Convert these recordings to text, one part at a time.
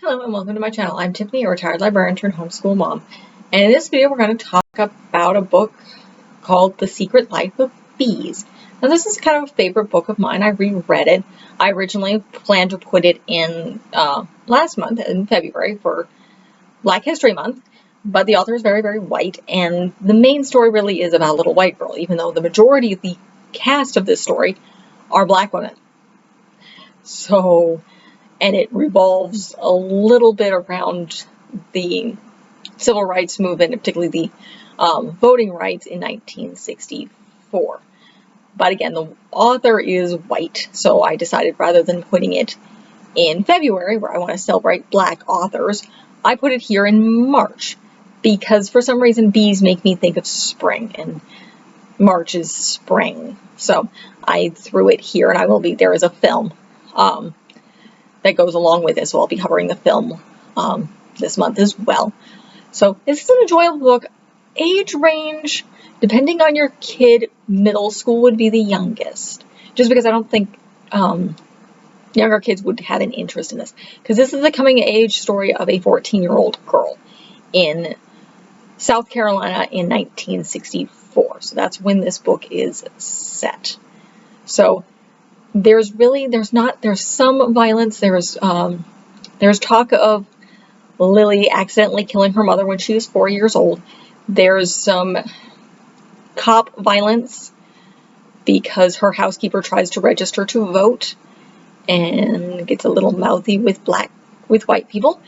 Hello and welcome to my channel. I'm Tiffany, a retired librarian turned homeschool mom. And in this video we're going to talk about a book called The Secret Life of Bees. Now this is kind of a favorite book of mine. I reread it. I originally planned to put it in last month in February for Black History Month, but the author is very, very white, and the main story really is about a little white girl, even though the majority of the cast of this story are black women. And it revolves a little bit around the civil rights movement, particularly the voting rights in 1964. But again, the author is white, so I decided rather than putting it in February, where I want to celebrate black authors, I put it here in March, because for some reason bees make me think of spring, and March is spring. So I threw it here, and there is a film that goes along with this, so I'll be covering the film this month as well. So this is an enjoyable book. Age range, depending on your kid, middle school would be the youngest, just because I don't think younger kids would have an interest in this, because this is the coming age story of a 14-year-old girl in South Carolina in 1964. So that's when this book is set. So there's some violence. There's talk of Lily accidentally killing her mother when she was 4 years old. There's some cop violence because her housekeeper tries to register to vote and gets a little mouthy with white people.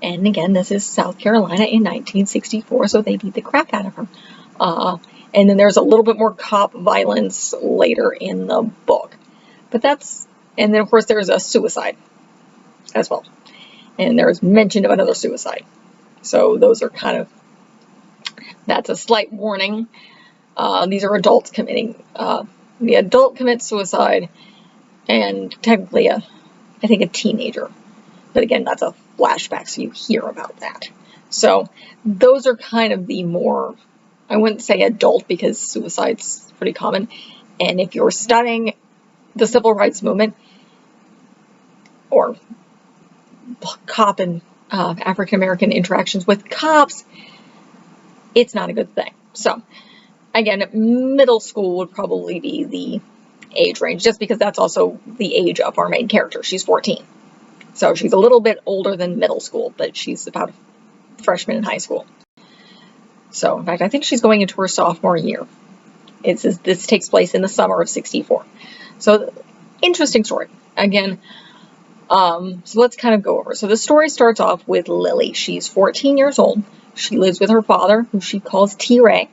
And again, this is South Carolina in 1964, so they beat the crap out of her. And then there's a little bit more cop violence later in the book. And then of course there's a suicide as well. And there's mention of another suicide. So those are that's a slight warning. These are adults committing, the adult commits suicide, and technically I think a teenager. But again, that's a flashback, so you hear about that. So those are kind of the more, I wouldn't say adult, because suicide's pretty common. And if you're studying the civil rights movement, or cop and African-American interactions with cops, it's not a good thing. So again, middle school would probably be the age range, just because that's also the age of our main character. She's 14. So she's a little bit older than middle school, but she's about a freshman in high school. So in fact, I think she's going into her sophomore year. This takes place in the summer of 64. So interesting story. Again, so let's kind of go over. So the story starts off with Lily. She's 14 years old. She lives with her father, who she calls T-Ray.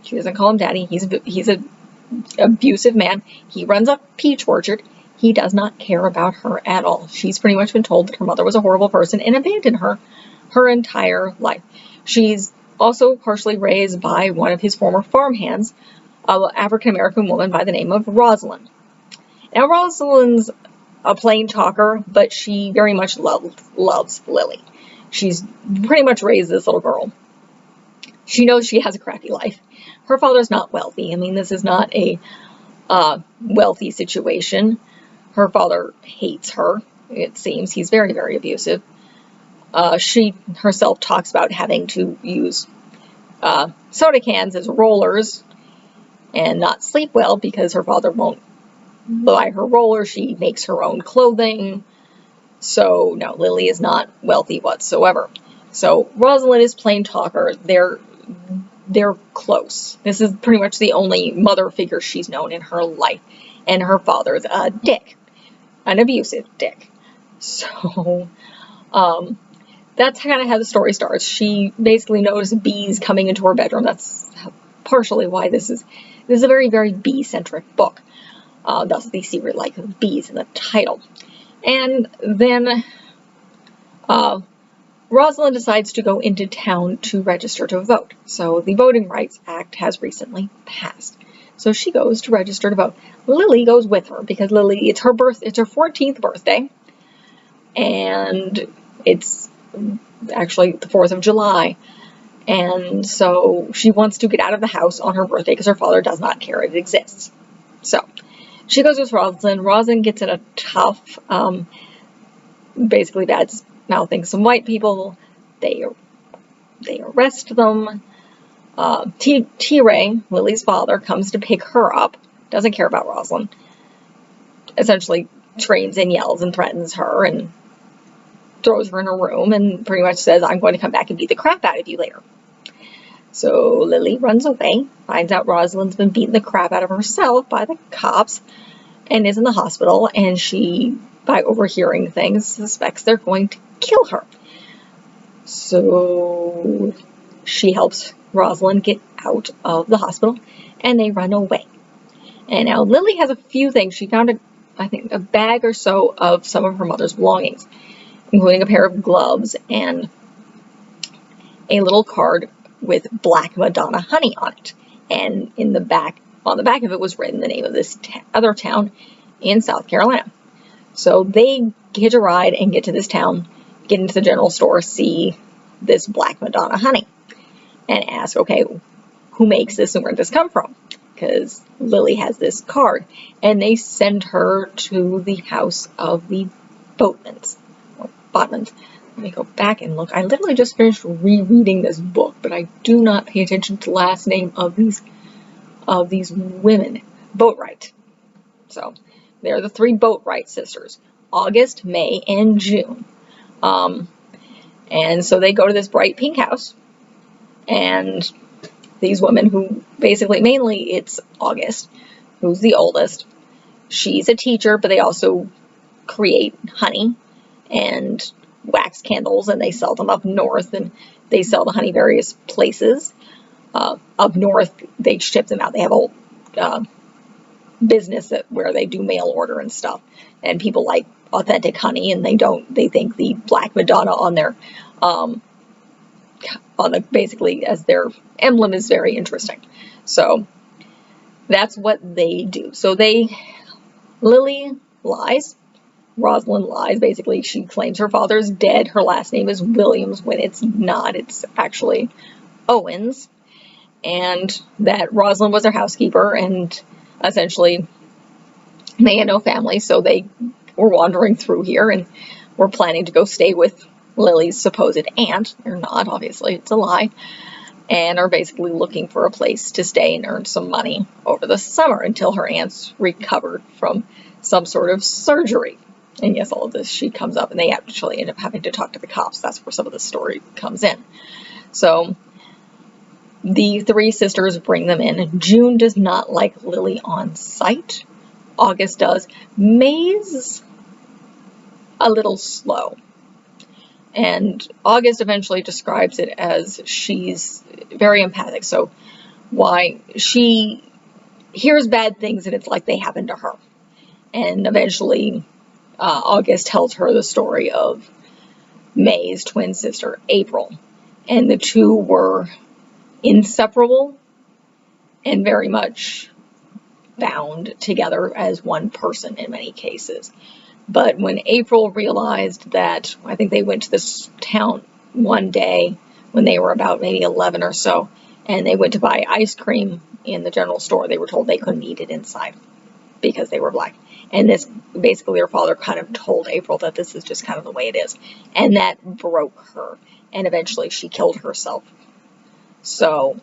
She doesn't call him daddy. He's an abusive man. He runs a peach orchard. He does not care about her at all. She's pretty much been told that her mother was a horrible person and abandoned her entire life. She's also partially raised by one of his former farmhands, an African-American woman by the name of Rosalind. Now, Rosalind's a plain talker, but she very much loves Lily. She's pretty much raised this little girl. She knows she has a crappy life. Her father's not wealthy. I mean, this is not a wealthy situation. Her father hates her, it seems. He's very, very abusive. She herself talks about having to use soda cans as rollers and not sleep well because her father won't buy her rollers. She makes her own clothing. So no, Lily is not wealthy whatsoever. So Rosalind is plain talker. They're close. This is pretty much the only mother figure she's known in her life. And her father's a dick, an abusive dick. So that's kind of how the story starts. She basically noticed bees coming into her bedroom. That's partially why this is a very, very bee-centric book. Thus the Secret Life of Bees in the title. And then Rosalind decides to go into town to register to vote. So the Voting Rights Act has recently passed. So she goes to register to vote. Lily goes with her because Lily, it's her 14th birthday. And it's actually the 4th of July. And so she wants to get out of the house on her birthday because her father does not care it exists. So she goes with Rosalind. Rosalind gets in a tough, basically bad mouthing some white people. They arrest them. T-Ray, Lily's father, comes to pick her up. Doesn't care about Rosalind. Essentially screams and yells and threatens her and throws her in her room and pretty much says, I'm going to come back and beat the crap out of you later. So Lily runs away, finds out Rosalind's been beating the crap out of herself by the cops and is in the hospital, and she, by overhearing things, suspects they're going to kill her. So she helps Rosalind get out of the hospital, and they run away. And now Lily has a few things. She found, I think, a bag or so of some of her mother's belongings, including a pair of gloves and a little card with Black Madonna honey on it. And on the back of it was written the name of this other town in South Carolina. So they hitch a ride and get to this town, get into the general store, see this Black Madonna honey, and ask, okay, who makes this and where did this come from? Because Lily has this card. And they send her to the house of the Botmans. Let me go back and look. I literally just finished rereading this book, but I do not pay attention to the last name of these women. Boatwright. So they're the 3 Boatwright sisters. August, May, and June. And so they go to this bright pink house, and these women who basically, mainly it's August, who's the oldest. She's a teacher, but they also create honey and wax candles, and they sell them up north, and they sell the honey various places. Up north, they ship them out. They have a whole business where they do mail order and stuff, and people like authentic honey, and they think the Black Madonna on their basically as their emblem is very interesting. So that's what they do. So Lily lies. Rosalind lies. Basically, she claims her father's dead. Her last name is Williams when it's not. It's actually Owens. And that Rosalind was their housekeeper, and essentially they had no family, so they were wandering through here and were planning to go stay with Lily's supposed aunt. They're not, obviously, it's a lie. And are basically looking for a place to stay and earn some money over the summer until her aunt's recovered from some sort of surgery. And yes, all of this, she comes up, and they actually end up having to talk to the cops. That's where some of the story comes in. So the 3 sisters bring them in. June does not like Lily on sight. August does. May's a little slow. And August eventually describes it as she's very empathic. So why she hears bad things and it's like they happen to her. And eventually August tells her the story of May's twin sister, April. And the two were inseparable and very much bound together as one person in many cases. But when April realized that, I think they went to this town one day when they were about maybe 11 or so, and they went to buy ice cream in the general store. They were told they couldn't eat it inside because they were Black. And this, basically her father kind of told April that this is just kind of the way it is. And that broke her. And eventually she killed herself. So,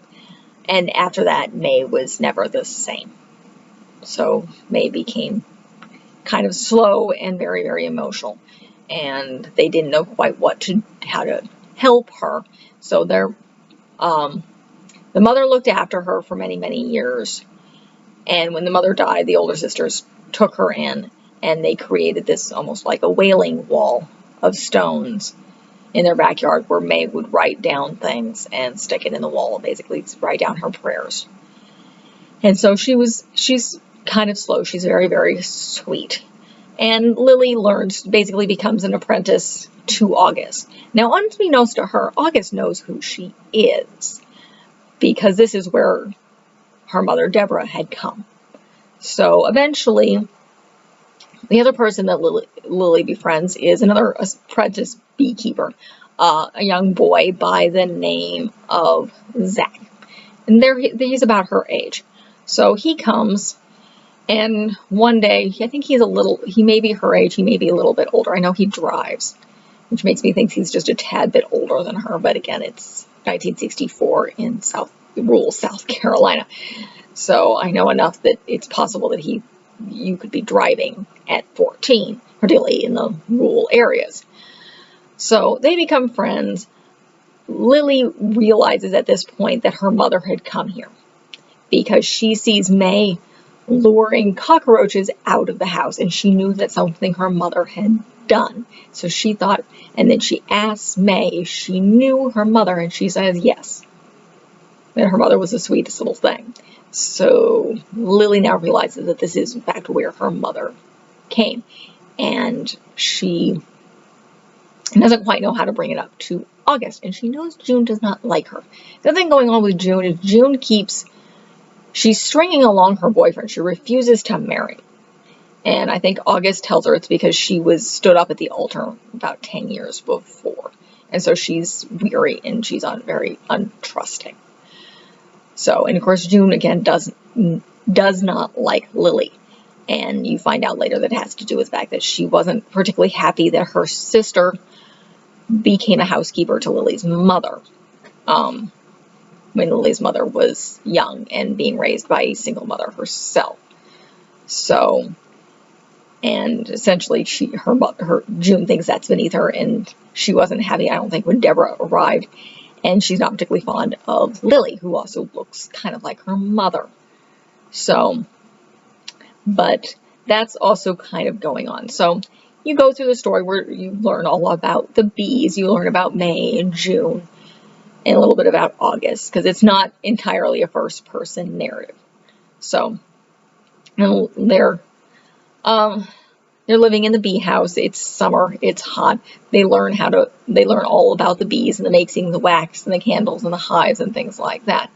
and after that, May was never the same. So May became kind of slow and very, very emotional. And they didn't know quite how to help her. So the mother looked after her for many, many years. And when the mother died, the older sisters took her in, and they created this almost like a wailing wall of stones in their backyard where May would write down things and stick it in the wall, basically write down her prayers. And so she's kind of slow. She's very, very sweet. And Lily basically becomes an apprentice to August. Now, unbeknownst to her, August knows who she is, because this is where her mother, Deborah, had come. So eventually, the other person that Lily befriends is another apprentice beekeeper, a young boy by the name of Zach. And he's about her age. So he comes, and one day, I think he may be her age, he may be a little bit older. I know he drives. which makes me think he's just a tad bit older than her. But again, it's 1964 in rural South Carolina. So I know enough that it's possible that you could be driving at 14, particularly in the rural areas. So they become friends. Lily realizes at this point that her mother had come here because she sees May luring cockroaches out of the house, and she knew that something her mother had done. So she thought, and then she asks May if she knew her mother, and she says yes. And her mother was the sweetest little thing. So Lily now realizes that this is in fact where her mother came, and she doesn't quite know how to bring it up to August, and she knows June does not like her. The other thing going on with June is she's stringing along her boyfriend. She refuses to marry. And I think August tells her it's because she was stood up at the altar about 10 years before. And so she's weary and she's very untrusting. So, and of course, June again does not like Lily. And you find out later that it has to do with the fact that she wasn't particularly happy that her sister became a housekeeper to Lily's mother. When Lily's mother was young and being raised by a single mother herself. So, and essentially June thinks that's beneath her, and she wasn't happy, I don't think, when Deborah arrived. And she's not particularly fond of Lily, who also looks kind of like her mother. So, but that's also kind of going on. So you go through the story where you learn all about the bees, you learn about May and June, and a little bit about August, because it's not entirely a first-person narrative. So, and they're living in the bee house. It's summer. It's hot. They learn all about the bees and the making the wax and the candles and the hives and things like that.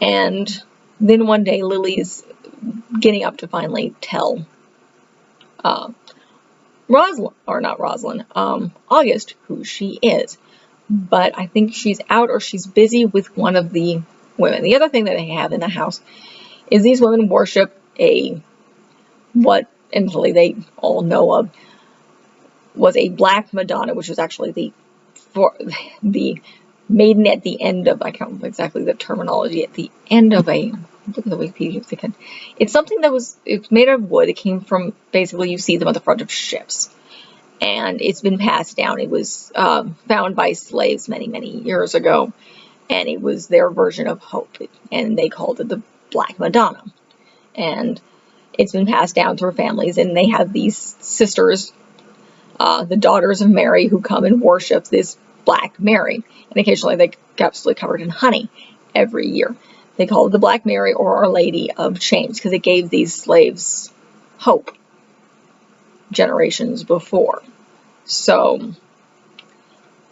And then one day, Lily's getting up to finally tell August who she is. But I think she's out or she's busy with one of the women. The other thing that they have in the house is these women worship what initially they all know of was a black Madonna, which was actually the maiden at the end of, I can't remember exactly the terminology, at the end of look at the Wikipedia. It's something it's made of wood. It came from, basically you see them at the front of ships. And it's been passed down. It was found by slaves many, many years ago. And it was their version of hope. And they called it the Black Madonna. And it's been passed down through families. And they have these sisters, the daughters of Mary, who come and worship this Black Mary. And occasionally they get absolutely covered in honey every year. They call it the Black Mary or Our Lady of Chains because it gave these slaves hope generations before. So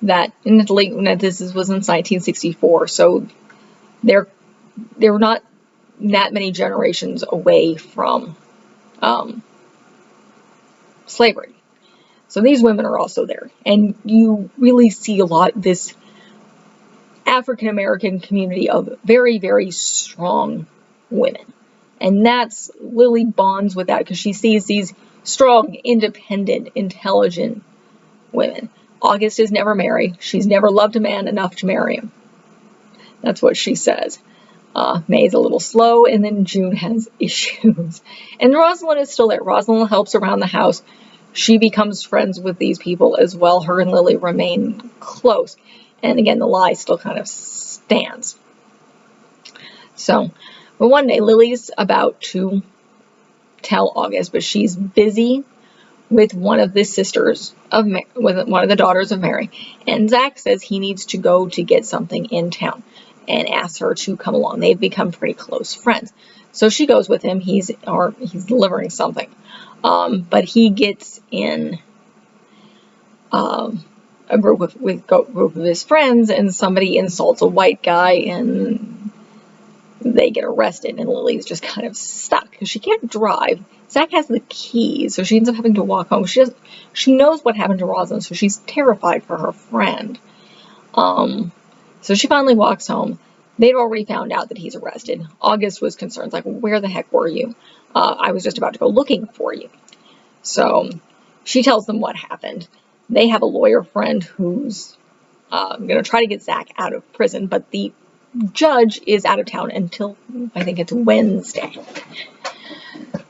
that in Italy, this was in 1964, so they're not that many generations away from slavery. So these women are also there, and you really see a lot this African American community of very, very strong women, and that's Lily bonds with that because she sees these strong, independent, intelligent women. August is never married. She's never loved a man enough to marry him. That's what she says. May's a little slow, and then June has issues. And Rosalind is still there. Rosalind helps around the house. She becomes friends with these people as well. Her and Lily remain close. And again, the lie still kind of stands. So, but one day Lily's about to tell August, but she's busy with one of the sisters with one of the daughters of Mary. And Zach says he needs to go to get something in town and asks her to come along. They've become pretty close friends. So she goes with him. He's delivering something. But he gets in a group of his friends, and somebody insults a white guy, and they get arrested, and Lily's just kind of stuck because she can't drive. Zach has the keys, so she ends up having to walk home. She knows what happened to Rosalind, so she's terrified for her friend. So she finally walks home. They'd already found out that he's arrested. August was concerned, like, where the heck were you? I was just about to go looking for you. So she tells them what happened. they have a lawyer friend who's going to try to get Zach out of prison, but the judge is out of town until, I think it's Wednesday.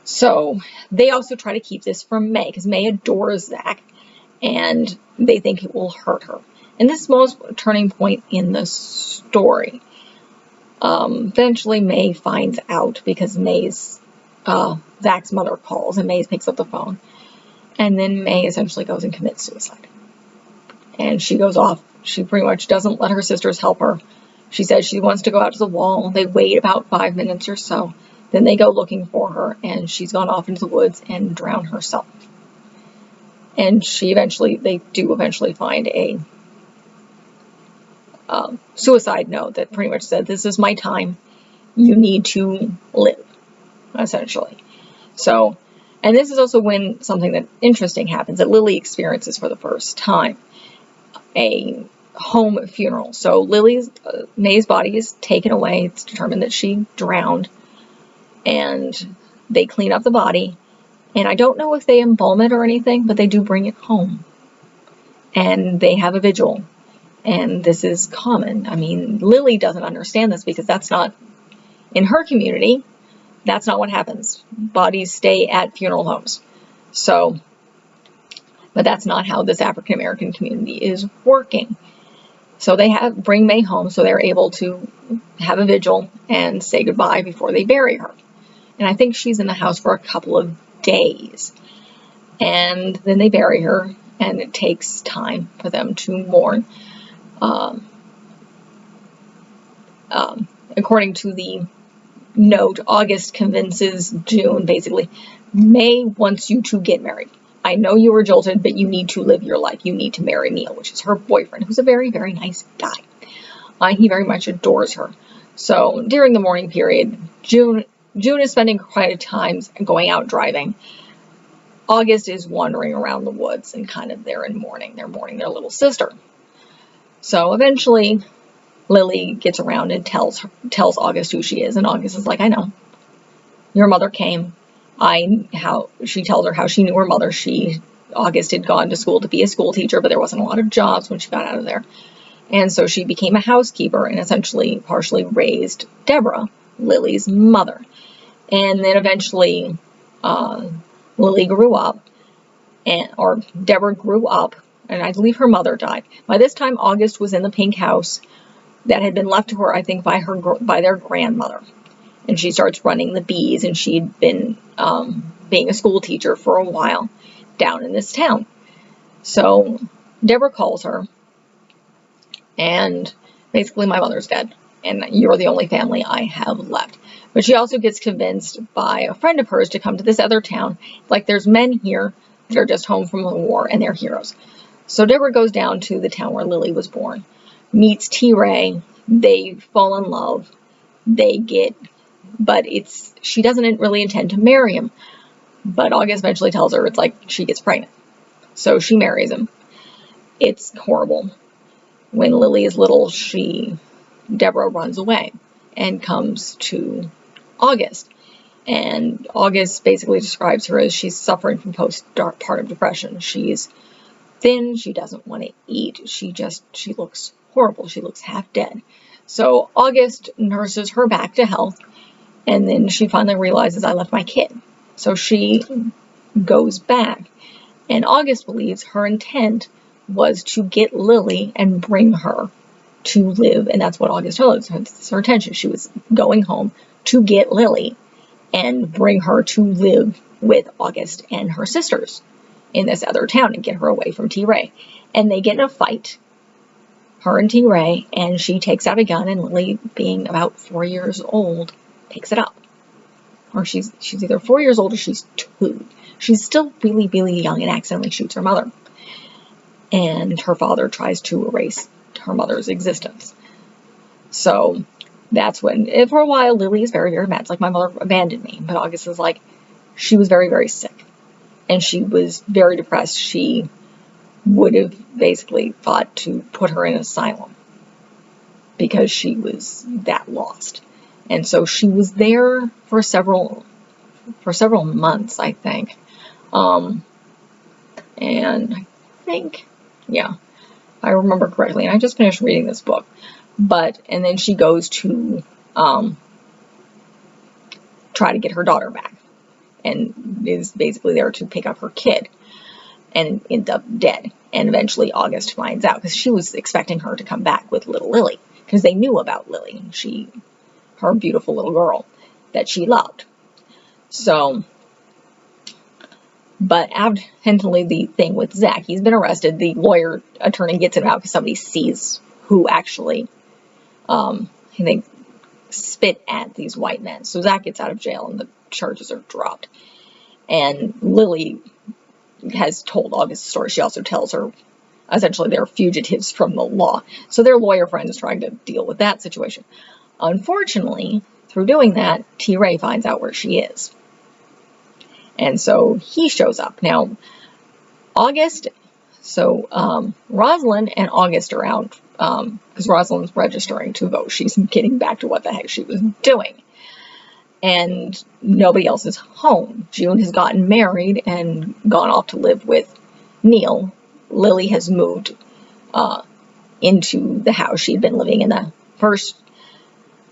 So they also try to keep this from May, because May adores Zach, and they think it will hurt her. And this is the most turning point in the story. Eventually May finds out, because Zach's mother calls, and May picks up the phone. And then May essentially goes and commits suicide. And she goes off. She pretty much doesn't let her sisters help her. She says she wants to go out to the wall. They wait about 5 minutes or so. Then they go looking for her, and she's gone off into the woods and drowned herself. And they do eventually find a suicide note that pretty much said, "This is my time. You need to live," essentially. So, and this is also when something that interesting happens that Lily experiences for the first time. A home funeral. So May's body is taken away. It's determined that she drowned, and they clean up the body. And I don't know if they embalm it or anything, but they do bring it home. And they have a vigil. And this is common. I mean, Lily doesn't understand this, because that's not, in her community, that's not what happens. Bodies stay at funeral homes. So, but that's not how this African American community is working. So they bring May home, so they're able to have a vigil and say goodbye before they bury her. And I think she's in the house for a couple of days. And then they bury her, and it takes time for them to mourn. According to the note, August convinces June, basically, May wants you to get married. I know you were jilted, but you need to live your life. You need to marry Neil, which is her boyfriend, who's a very, very nice guy. He very much adores her. So during the mourning period, June is spending quite a time going out driving. August is wandering around the woods, and kind of they're in mourning. They're mourning their little sister. So eventually, Lily gets around and tells August who she is, and August is like, "I know. Your mother came." She tells her how she knew her mother. August had gone to school to be a school teacher, but there wasn't a lot of jobs when she got out of there. And so she became a housekeeper and essentially partially raised Deborah, Lily's mother. And then eventually Lily grew up, or Deborah grew up, and I believe her mother died. By this time, August was in the pink house that had been left to her, I think, by their grandmother. And she starts running the bees, and she'd been being a school teacher for a while down in this town. So Deborah calls her, and basically, "My mother's dead, and you're the only family I have left." But she also gets convinced by a friend of hers to come to this other town. Like, there's men here that are just home from the war, and they're heroes. So Deborah goes down to the town where Lily was born, meets T. Ray, they fall in love, but she doesn't really intend to marry him. But August eventually tells her it's like she gets pregnant. So she marries him. It's horrible. When Lily is little, Deborah runs away and comes to August. And August basically describes her as she's suffering from postpartum depression. She's thin, she doesn't want to eat, she looks horrible, she looks half dead. So August nurses her back to health, and then she finally realizes, "I left my kid." So she goes back, and August believes her intent was to get Lily and bring her to live, and that's what August told us. It's her intention. She was going home to get Lily and bring her to live with August and her sisters in this other town and get her away from T. Ray. And they get in a fight, her and T. Ray, and she takes out a gun, and Lily, being about 4 years old, picks it up. Or she's either 4 years old or she's 2. She's still really, really young, and accidentally shoots her mother. And her father tries to erase her mother's existence. So that's when, for a while, Lily is very, very mad. It's like, "My mother abandoned me." But August is like, she was very, very sick. And she was very depressed. She would have basically thought to put her in an asylum because she was that lost. And so she was there for several months, I think. And I think Yeah, I remember correctly. And I just finished reading this book. And then she goes to try to get her daughter back, and is basically there to pick up her kid, and ends up dead. And eventually August finds out, because she was expecting her to come back with little Lily, because they knew about Lily, her beautiful little girl that she loved. So, but evidently the thing with Zach, he's been arrested. The lawyer attorney gets him out because somebody sees who actually, I think, spit at these white men. So Zach gets out of jail and the charges are dropped. And Lily has told August the story. She also tells her, essentially, they're fugitives from the law. So their lawyer friend is trying to deal with that situation. Unfortunately, through doing that, T. Ray finds out where she is. And so he shows up. Now, Rosalind and August are out, because Rosalind's registering to vote. She's getting back to what the heck she was doing. And nobody else is home. June has gotten married and gone off to live with Neil. Lily has moved into the house she'd been living in.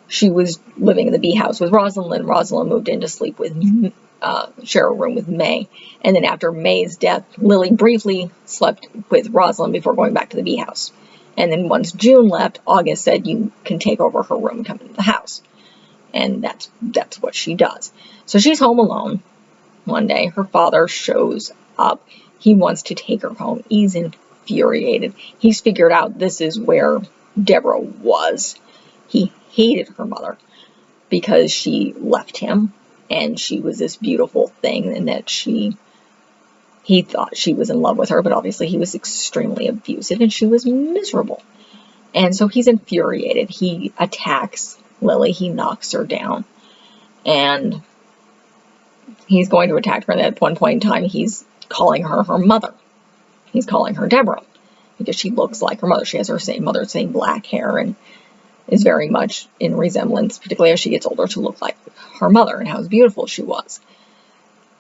She was living in the B house with Rosalind. Rosalind moved in to sleep with, share a room with May. And then after May's death, Lily briefly slept with Rosalind before going back to the B house. And then once June left, August said, you can take over her room and come into the house. And that's what she does. So she's home alone. One day, her father shows up. He wants to take her home. He's infuriated. He's figured out this is where Deborah was. He hated her mother because she left him, and she was this beautiful thing, and that he thought she was in love with her, but obviously he was extremely abusive, and she was miserable. And so he's infuriated. He attacks Lily. He knocks her down, and he's going to attack her. And at one point in time, he's calling her mother. He's calling her Deborah because she looks like her mother. She has her same black hair, and is very much in resemblance, particularly as she gets older, to look like her mother and how beautiful she was.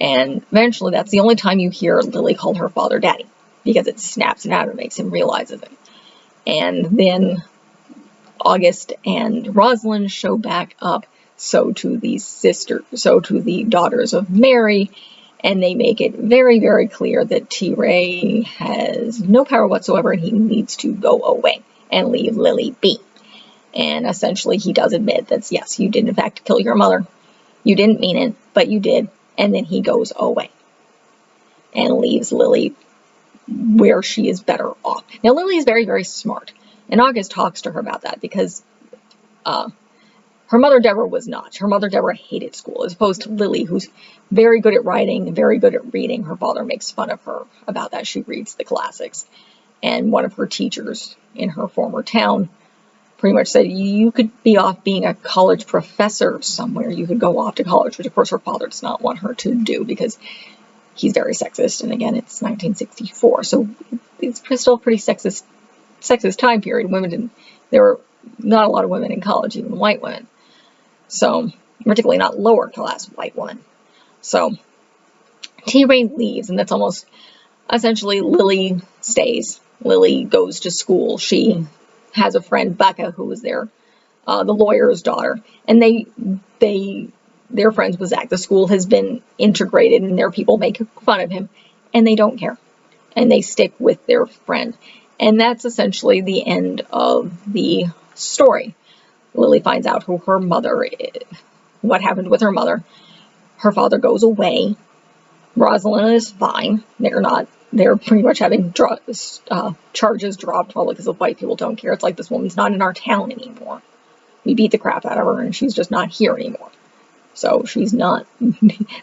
And eventually, that's the only time you hear Lily call her father daddy, because it snaps it out and makes him realize it. And then August and Rosalind show back up, so to the daughters of Mary, and they make it very, very clear that T. Ray has no power whatsoever, and he needs to go away and leave Lily be. And essentially, he does admit that, yes, you did in fact kill your mother. You didn't mean it, but you did. And then he goes away and leaves Lily where she is better off. Now, Lily is very, very smart. And August talks to her about that, because her mother, Deborah, was not. Her mother, Deborah, hated school, as opposed to Lily, who's very good at writing and very good at reading. Her father makes fun of her about that. She reads the classics. And one of her teachers in her former town pretty much said, you could be off being a college professor somewhere. You could go off to college, which of course her father does not want her to do, because he's very sexist. And again, it's 1964. So it's still a pretty sexist time period. There were not a lot of women in college, even white women. So, particularly not lower class white women. So, T. Ray leaves, and that's almost, essentially, Lily stays. Lily goes to school. She has a friend, Becca, who was there, the lawyer's daughter, and they're friends with Zach. The school has been integrated, and their people make fun of him, and they don't care, and they stick with their friend. And that's essentially the end of the story. Lily finds out who her mother is, what happened with her mother. Her father goes away. Rosalind is fine. They're pretty much having charges dropped, probably because the white people don't care. It's like, this woman's not in our town anymore. We beat the crap out of her, and she's just not here anymore. So she's not,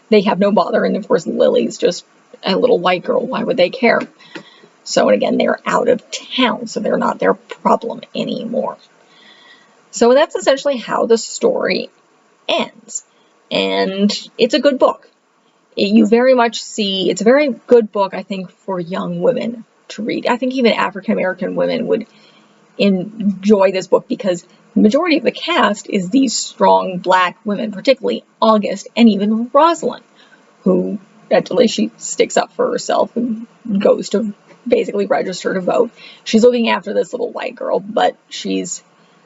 they have no bother. And of course, Lily's just a little white girl. Why would they care? So, and again, they're out of town, so they're not their problem anymore. So that's essentially how the story ends. And it's a good book. You very much see, it's a very good book, I think, for young women to read. I think even African-American women would enjoy this book, because the majority of the cast is these strong black women, particularly August and even Rosalind, who actually, she sticks up for herself and goes to basically register to vote. She's looking after this little white girl, but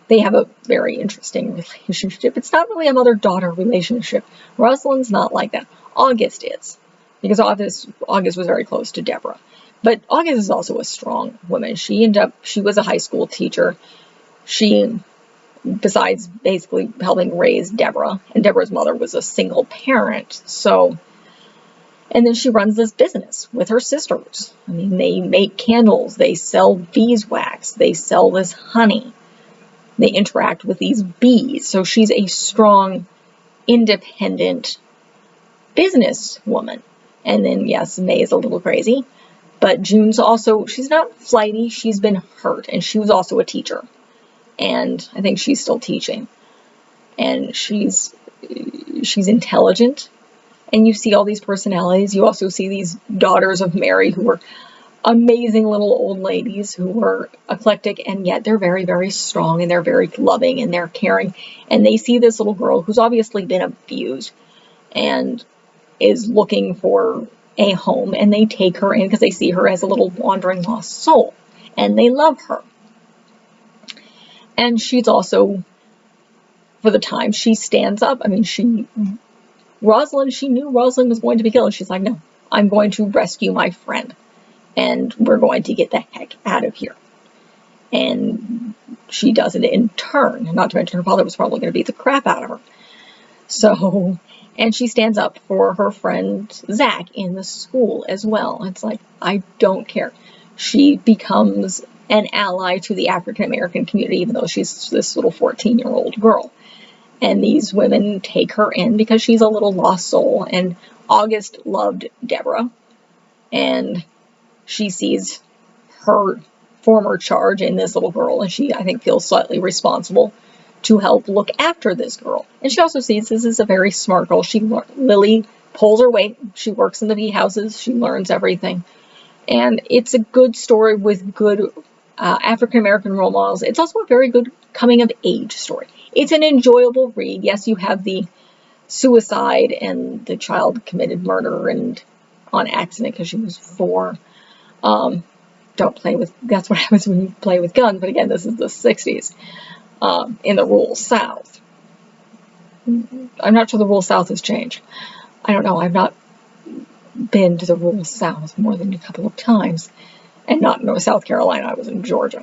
they have a very interesting relationship. It's not really a mother-daughter relationship. Rosalind's not like that. August is, because August was very close to Deborah. But August is also a strong woman. She was a high school teacher. She, besides basically helping raise Deborah, and Deborah's mother was a single parent, and then she runs this business with her sisters. I mean, they make candles, they sell beeswax, they sell this honey, they interact with these bees. So she's a strong, independent businesswoman. And then, yes, May is a little crazy, but June's also, she's not flighty, she's been hurt, and she was also a teacher. And I think she's still teaching. And she's intelligent. And you see all these personalities. You also see these daughters of Mary who are amazing little old ladies who are eclectic, and yet they're very, very strong, and they're very loving, and they're caring. And they see this little girl who's obviously been abused and is looking for a home, and they take her in because they see her as a little wandering lost soul, and they love her. And she's also, for the time, she stands up. I mean, she knew Rosalind was going to be killed. And she's like, no, I'm going to rescue my friend. And we're going to get the heck out of here. And she does it in turn. Not to mention her father was probably going to beat the crap out of her. So, and she stands up for her friend Zach in the school as well. It's like, I don't care. She becomes an ally to the African American community, even though she's this little 14-year-old girl. And these women take her in because she's a little lost soul. And August loved Deborah. And she sees her former charge in this little girl. And she, I think, feels slightly responsible to help look after this girl. And she also sees this is a very smart girl. Lily pulls her weight. She works in the bee houses. She learns everything. And it's a good story with good African American role models. It's also a very good coming of age story. It's an enjoyable read. Yes, you have the suicide and the child committed murder and on accident because she was 4. Don't play with, that's what happens when you play with guns. But again, this is the 60s in the rural South. I'm not sure the rural South has changed. I don't know. I've not been to the rural South more than a couple of times. And not in South Carolina. I was in Georgia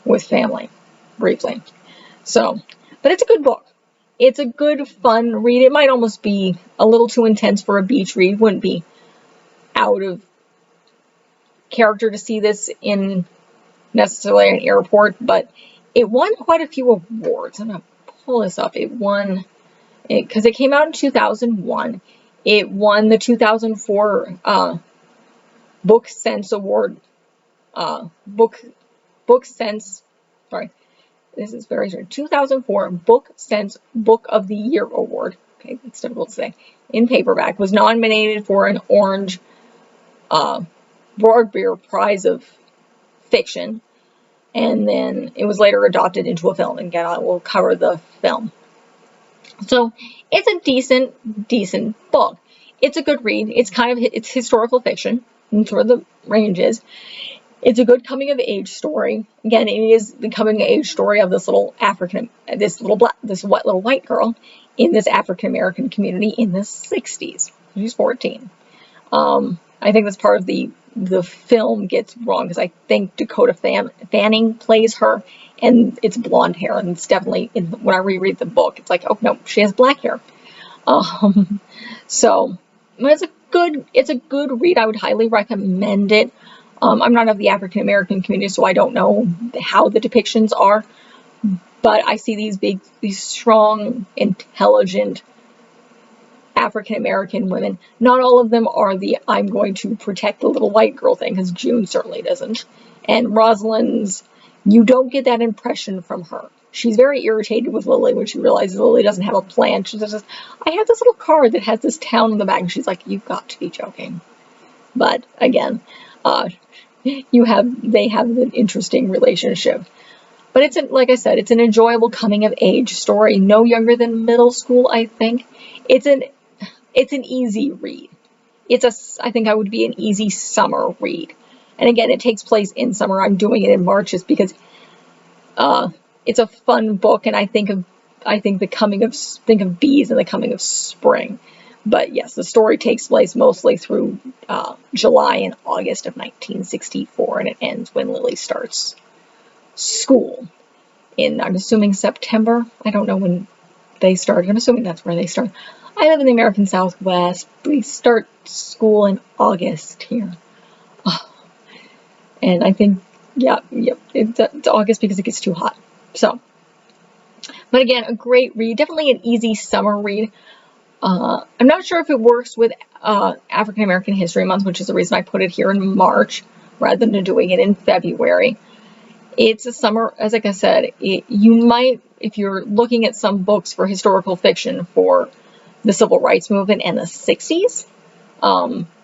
with family, briefly. So, but it's a good book. It's a good, fun read. It might almost be a little too intense for a beach read. Wouldn't be out of character to see this in necessarily an airport, but it won quite a few awards. I'm going to pull this up. It won, because it came out in 2001. It won the 2004 Book Sense Award. Book Sense, sorry, this is very strange. 2004 Book Sense Book of the Year Award. Okay, it's difficult to say. In paperback, was nominated for an Orange Broadbeer Prize of Fiction, and then it was later adopted into a film. And again, I will cover the film. So it's a decent book. It's a good read. It's historical fiction. That's where the range is. It's a good coming of age story. Again, it is the coming of age story of this wet little white girl in this African American community in the 60s. She's 14. I think that's part of the film gets wrong because I think Dakota Fanning plays her, and it's blonde hair, and it's definitely when I reread the book, it's like, oh no, she has black hair. So it's a good read. I would highly recommend it. I'm not of the African American community, so I don't know how the depictions are, but I see these strong, intelligent African American women. Not all of them are the I'm going to protect the little white girl thing, because June certainly doesn't. And Rosalind's, you don't get that impression from her. She's very irritated with Lily when she realizes Lily doesn't have a plan. She says, I have this little card that has this town on the back. And she's like, you've got to be joking. But again, they have an interesting relationship. But like I said, it's an enjoyable coming of age story. No younger than middle school, I think. It's an easy read. I think I would be an easy summer read. And again, it takes place in summer. I'm doing it in March just because it's a fun book, and I think of bees and the coming of spring. But yes, the story takes place mostly through July and August of 1964, and it ends when Lily starts school in, I'm assuming, September. I don't know when they started. I'm assuming that's where they start. I live in the American Southwest. We start school in August here. Oh. And I think, it's August because it gets too hot. So, but again, a great read. Definitely an easy summer read. I'm not sure if it works with African American History Month, which is the reason I put it here in March rather than doing it in February. It's a summer, as like I said, you might, if you're looking at some books for historical fiction for the Civil Rights Movement and the 60s,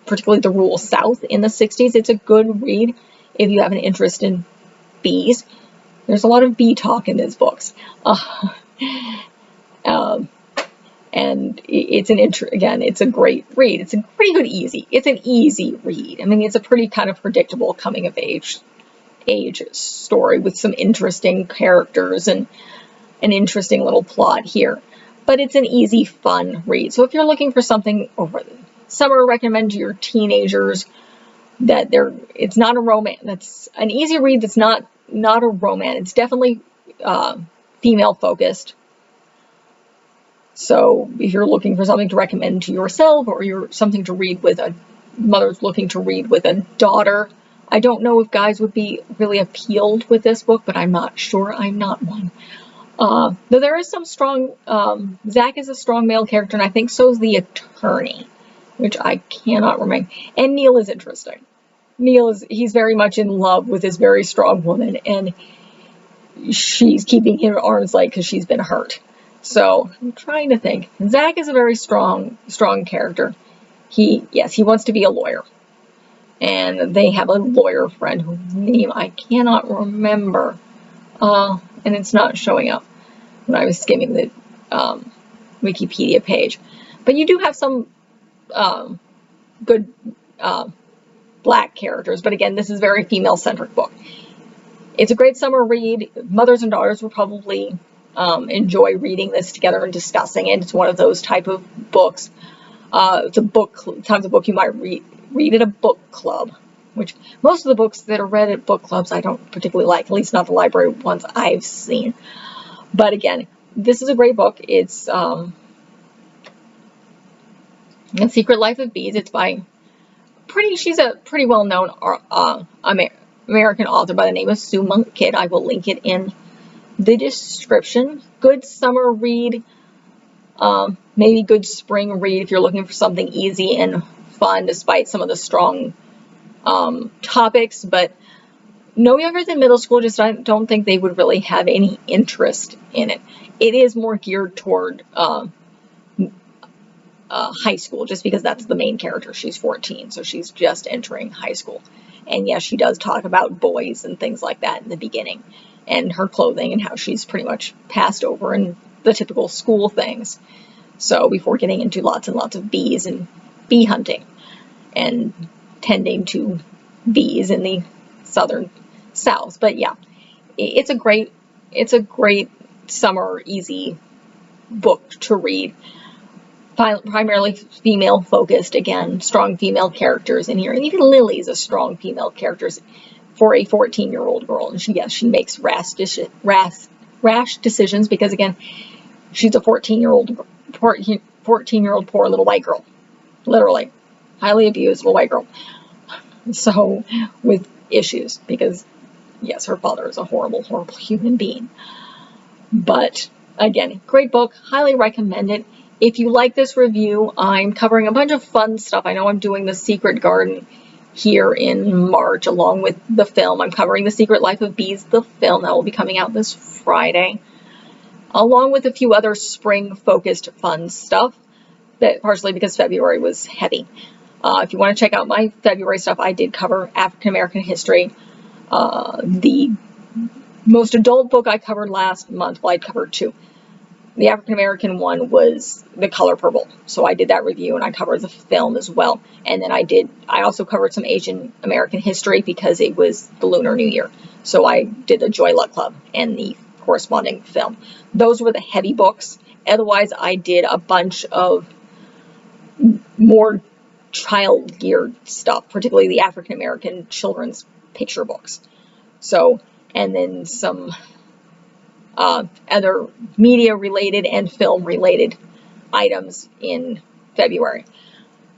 particularly the rural South in the 60s, it's a good read if you have an interest in bees. There's a lot of bee talk in these books. And it's it's a great read. It's a pretty good it's an easy read. I mean, it's a pretty kind of predictable coming of age story with some interesting characters and an interesting little plot here. But it's an easy, fun read. So if you're looking for something over the summer, recommend to your teenagers that it's not a romance. That's an easy read. That's not a romance. It's definitely female focused. So if you're looking for something to recommend to yourself, or you're something to read with a mother's looking to read with a daughter, I don't know if guys would be really appealed with this book, but I'm not sure. I'm not one. Though there is some strong, Zach is a strong male character, and I think so is the attorney, which I cannot remember. And Neil is interesting. He's very much in love with this very strong woman, and she's keeping him at arm's length because she's been hurt. So I'm trying to think. Zach is a very strong character. He wants to be a lawyer. And they have a lawyer friend whose name I cannot remember. And it's not showing up when I was skimming the Wikipedia page. But you do have some good black characters. But again, this is a very female-centric book. It's a great summer read. Mothers and daughters will probably enjoy reading this together and discussing it. It's one of those type of books. It's a types of book you might read at a book club, which most of the books that are read at book clubs I don't particularly like, at least not the library ones I've seen. But again, this is a great book. It's The Secret Life of Bees. It's by she's a pretty well-known American author by the name of Sue Monk Kidd. I will link it in the description. Good summer read, maybe good spring read if you're looking for something easy and fun despite some of the strong topics, but no younger than middle school. Just I don't think they would really have any interest in it. It is more geared toward high school, just because that's the main character. She's 14, so she's just entering high school. And yes, she does talk about boys and things like that in the beginning, and her clothing and how she's pretty much passed over and the typical school things. So before getting into lots and lots of bees and bee hunting and tending to bees in the southern South. But yeah, it's a great summer easy book to read. Primarily female focused, again, strong female characters in here, and even Lily's a strong female character for a 14-year-old girl, and she makes rash decisions because again, she's a 14-year-old poor little white girl, literally highly abused little white girl. So with issues because yes, her father is a horrible human being. But again, great book, highly recommend it. If you like this review, I'm covering a bunch of fun stuff. I know I'm doing The Secret Garden here in March along with the film. I'm covering The Secret Life of Bees, the film that will be coming out this Friday, along with a few other spring-focused fun stuff, that partially because February was heavy. If you want to check out my February stuff, I did cover African American history. The most adult book I covered last month, well, I covered two. the African American one was The Color Purple. So I did that review and I covered the film as well. And then I also covered some Asian American history because it was the Lunar New Year. So I did the Joy Luck Club and the corresponding film. Those were the heavy books. Otherwise, I did a bunch of more child geared stuff, particularly the African American children's picture books. So, and then some other media related and film related items in February.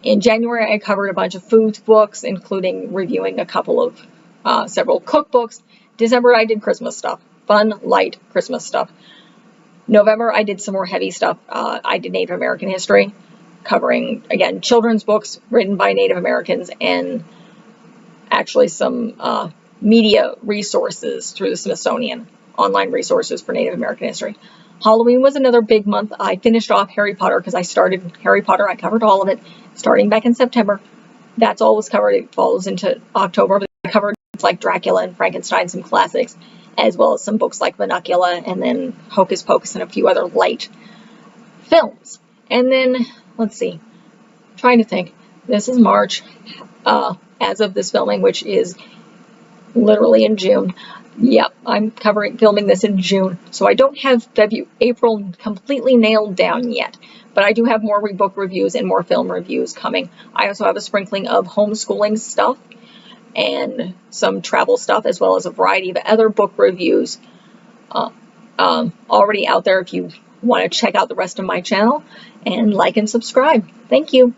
In January, I covered a bunch of foods books, including reviewing a couple of several cookbooks. December, I did Christmas stuff, fun, light Christmas stuff. November, I did some more heavy stuff. I did Native American history, covering, again, children's books written by Native Americans and actually some media resources through the Smithsonian, online resources for Native American history. Halloween was another big month. I finished off Harry Potter because I started Harry Potter. I covered all of it starting back in September. That's all was covered. It falls into October. I covered books like Dracula and Frankenstein, some classics, as well as some books like Vernacular and then Hocus Pocus and a few other light films. And then, let's see, trying to think. This is March, as of this filming, which is literally in June. Yep, I'm filming this in June, so I don't have April completely nailed down yet, but I do have more book reviews and more film reviews coming. I also have a sprinkling of homeschooling stuff and some travel stuff, as well as a variety of other book reviews already out there if you want to check out the rest of my channel, and like and subscribe. Thank you.